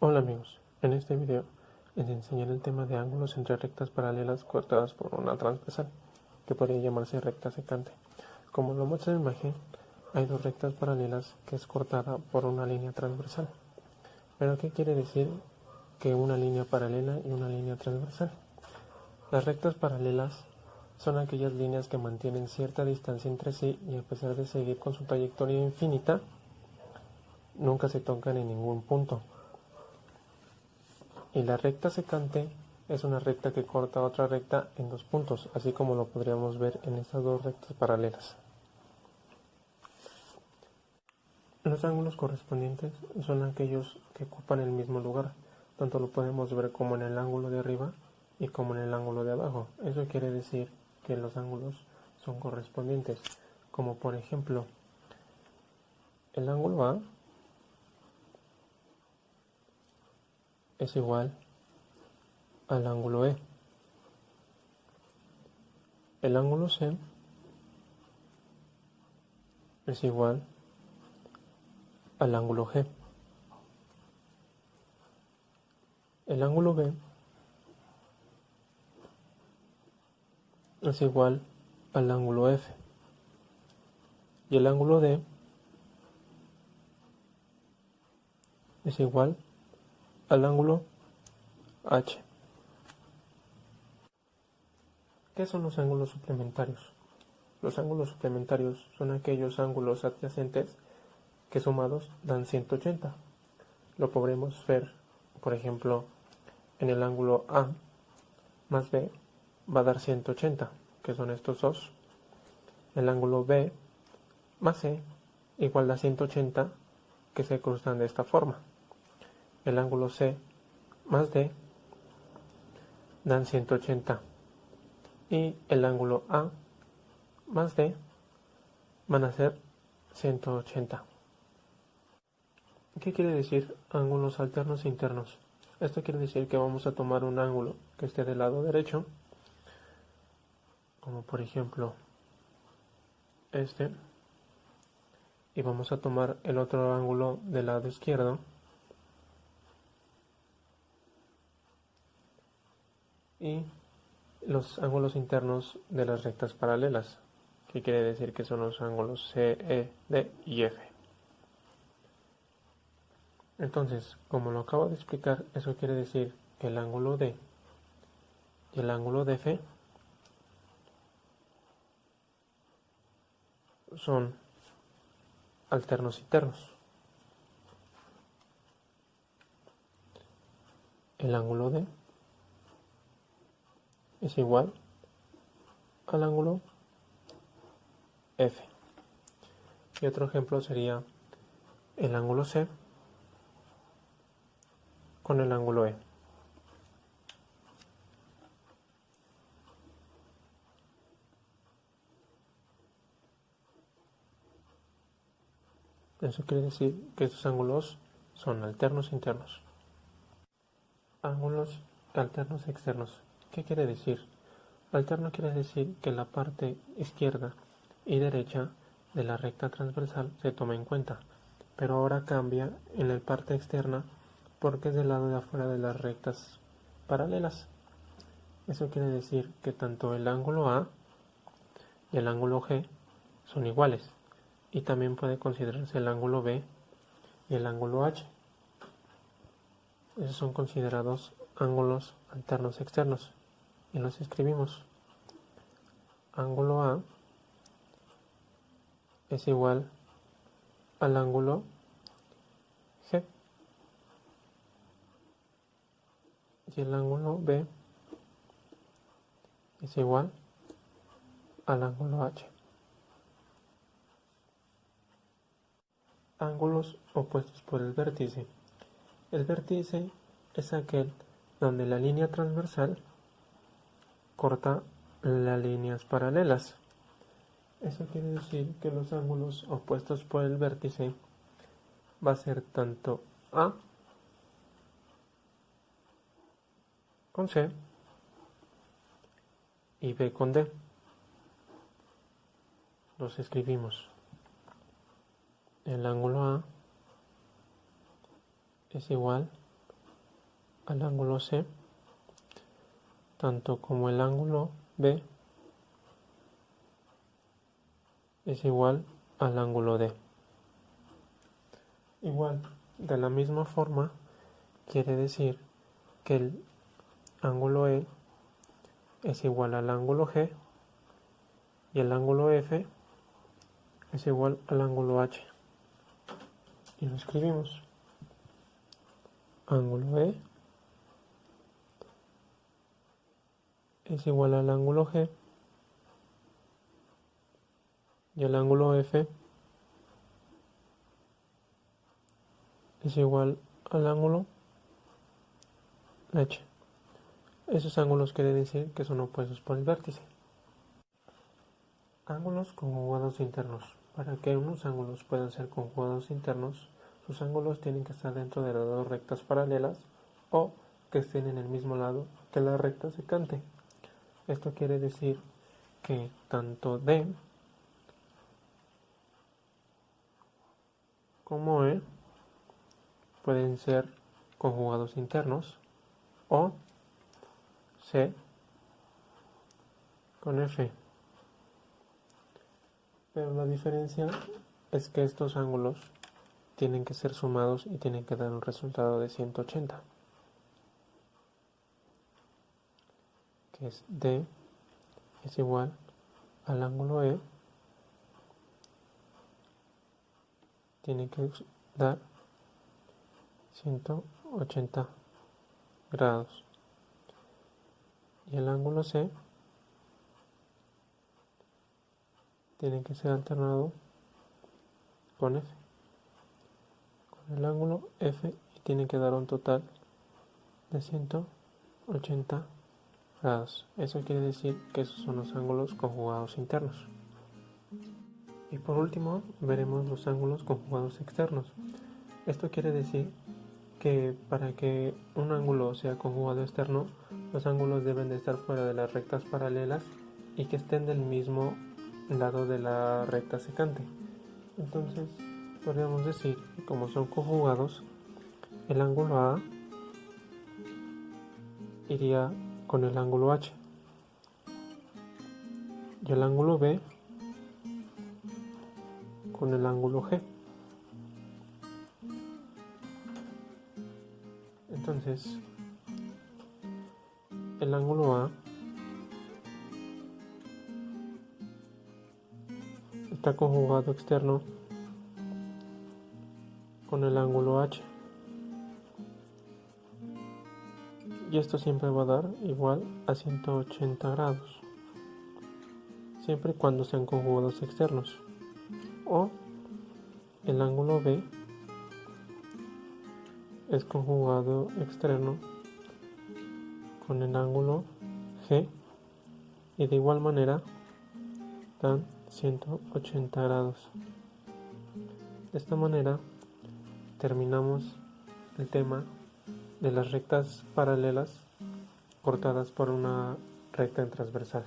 Hola amigos, en este video les enseñaré el tema de ángulos entre rectas paralelas cortadas por una transversal, que podría llamarse recta secante. Como lo muestra la imagen, hay dos rectas paralelas que es cortada por una línea transversal. ¿Pero qué quiere decir que una línea paralela y una línea transversal? Las rectas paralelas son aquellas líneas que mantienen cierta distancia entre sí y a pesar de seguir con su trayectoria infinita, nunca se tocan en ningún punto. Y la recta secante es una recta que corta otra recta en dos puntos, así como lo podríamos ver en estas dos rectas paralelas. Los ángulos correspondientes son aquellos que ocupan el mismo lugar, tanto lo podemos ver como en el ángulo de arriba y como en el ángulo de abajo. Eso quiere decir que los ángulos son correspondientes, como por ejemplo, el ángulo A es igual al ángulo E. El ángulo C es igual al ángulo G. El ángulo B es igual al ángulo F. Y el ángulo D es igual al ángulo H. ¿Qué son los ángulos suplementarios? Los ángulos suplementarios son aquellos ángulos adyacentes que sumados dan 180. Lo podremos ver, por ejemplo, en el ángulo A más B va a dar 180, que son estos dos. El ángulo B más C igual a 180, que se cruzan de esta forma. El ángulo C más D dan 180 y el ángulo A más D van a ser 180. ¿Qué quiere decir ángulos alternos e internos? Esto quiere decir que vamos a tomar un ángulo que esté del lado derecho, como por ejemplo este, y vamos a tomar el otro ángulo del lado izquierdo, y los ángulos internos de las rectas paralelas, que quiere decir que son los ángulos C, E, D y F. Entonces, como lo acabo de explicar, eso quiere decir que el ángulo D y el ángulo DF son alternos internos. El ángulo D es igual al ángulo F. Y otro ejemplo sería el ángulo C con el ángulo E. Eso quiere decir que estos ángulos son alternos internos. Ángulos alternos externos. ¿Qué quiere decir? Alterno quiere decir que la parte izquierda y derecha de la recta transversal se toma en cuenta, pero ahora cambia en la parte externa porque es del lado de afuera de las rectas paralelas. Eso quiere decir que tanto el ángulo A y el ángulo G son iguales, y también puede considerarse el ángulo B y el ángulo H. Esos son considerados ángulos alternos externos, y los escribimos. Ángulo A es igual al ángulo G y el ángulo B es igual al ángulo H. Ángulos opuestos por el vértice. El vértice es aquel donde la línea transversal corta las líneas paralelas. Eso quiere decir que los ángulos opuestos por el vértice va a ser tanto A con C y B con D. Los escribimos. El ángulo A es igual al ángulo C, tanto como el ángulo B es igual al ángulo D. Igual, de la misma forma, quiere decir que el ángulo E es igual al ángulo G y el ángulo F es igual al ángulo H. Y lo escribimos. Ángulo E es igual al ángulo G y el ángulo F es igual al ángulo H. Esos ángulos quiere decir que son opuestos por el vértice. Ángulos conjugados internos. Para que unos ángulos puedan ser conjugados internos, sus ángulos tienen que estar dentro de las dos rectas paralelas o que estén en el mismo lado que la recta secante. Esto quiere decir que tanto D como E pueden ser conjugados internos o C con F. Pero la diferencia es que estos ángulos tienen que ser sumados y tienen que dar un resultado de 180, que es D es igual al ángulo E, tiene que dar 180 grados, y el ángulo C tiene que ser alternado con F, con el ángulo F, y tiene que dar un total de 180 grados. Eso quiere decir que esos son los ángulos conjugados internos. Y por último veremos los ángulos conjugados externos. Esto quiere decir que para que un ángulo sea conjugado externo, los ángulos deben de estar fuera de las rectas paralelas y que estén del mismo lado de la recta secante. Entonces podríamos decir que como son conjugados, el ángulo A iría con el ángulo H y el ángulo B con el ángulo G. Entonces el ángulo A está conjugado externo con el ángulo H, y esto siempre va a dar igual a 180 grados, siempre y cuando sean conjugados externos. O el ángulo B es conjugado externo con el ángulo G y de igual manera dan 180 grados. De esta manera terminamos el tema de las rectas paralelas cortadas por una recta en transversal.